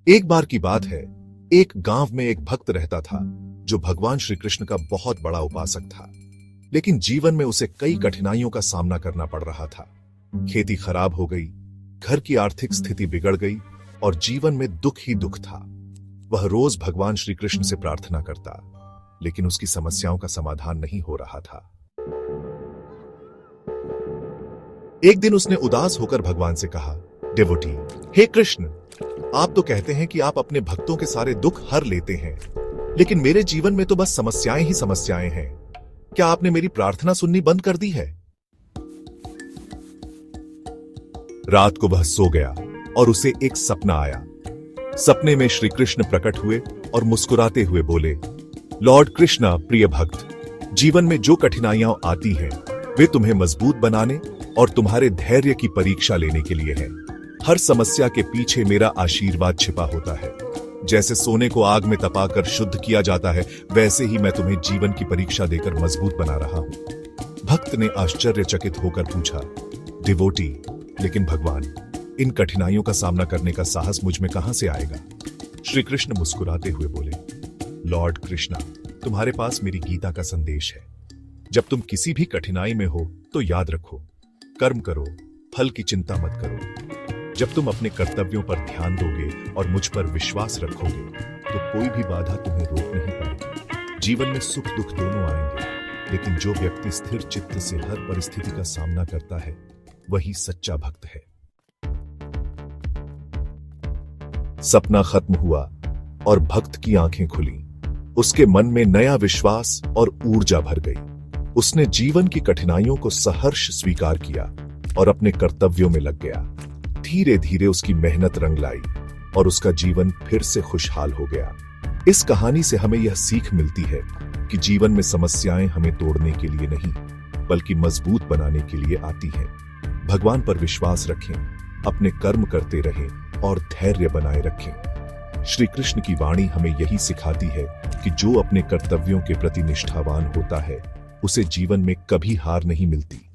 एक बार की बात है, एक गांव में एक भक्त रहता था जो भगवान श्री कृष्ण का बहुत बड़ा उपासक था। लेकिन जीवन में उसे कई कठिनाइयों का सामना करना पड़ रहा था। खेती खराब हो गई, घर की आर्थिक स्थिति बिगड़ गई और जीवन में दुख ही दुख था। वह रोज भगवान श्री कृष्ण से प्रार्थना करता, लेकिन उसकी समस्याओं का समाधान नहीं हो रहा था। एक दिन उसने उदास होकर भगवान से कहा, डिवोटी, हे कृष्ण, आप तो कहते हैं कि आप अपने भक्तों के सारे दुख हर लेते हैं, लेकिन मेरे जीवन में तो बस समस्याएं ही समस्याएं हैं। क्या आपने मेरी प्रार्थना सुननी बंद कर दी है? रात को वह सो गया और उसे एक सपना आया। सपने में श्री कृष्ण प्रकट हुए और मुस्कुराते हुए बोले, लॉर्ड कृष्णा प्रिय भक्त, जीवन में जो कठिनाइयां आती हैं वे तुम्हें मजबूत बनाने और तुम्हारे धैर्य की परीक्षा लेने के लिए है। हर समस्या के पीछे मेरा आशीर्वाद छिपा होता है। जैसे सोने को आग में तपाकर शुद्ध किया जाता है, वैसे ही मैं तुम्हें जीवन की परीक्षा देकर मजबूत बना रहा हूं। भक्त ने आश्चर्यचकित होकर पूछा, डिवोटी, लेकिन भगवान, इन कठिनाइयों का सामना करने का साहस मुझ में कहां से आएगा? श्री कृष्ण मुस्कुराते हुए बोले, लॉर्ड कृष्णा, तुम्हारे पास मेरी गीता का संदेश है। जब तुम किसी भी कठिनाई में हो तो याद रखो, कर्म करो, फल की चिंता मत करो। जब तुम अपने कर्तव्यों पर ध्यान दोगे और मुझ पर विश्वास रखोगे तो कोई भी बाधा तुम्हें रोक नहीं पाएगी। जीवन में सुख दुख दोनों आएंगे, लेकिन जो व्यक्ति स्थिर चित्त से हर परिस्थिति का सामना करता है वही सच्चा भक्त है। सपना खत्म हुआ और भक्त की आंखें खुली। उसके मन में नया विश्वास और ऊर्जा भर गई। उसने जीवन की कठिनाइयों को सहर्ष स्वीकार किया और अपने कर्तव्यों में लग गया। धीरे धीरे उसकी मेहनत रंग लाई और उसका जीवन फिर से खुशहाल हो गया। इस कहानी से हमें यह सीख मिलती है कि जीवन में समस्याएं हमें तोड़ने के लिए नहीं, बल्कि मजबूत बनाने के लिए आती हैं। भगवान पर विश्वास रखें, अपने कर्म करते रहें और धैर्य बनाए रखें। श्री कृष्ण की वाणी हमें यही सिखाती है कि जो अपने कर्तव्यों के प्रति निष्ठावान होता है, उसे जीवन में कभी हार नहीं मिलती।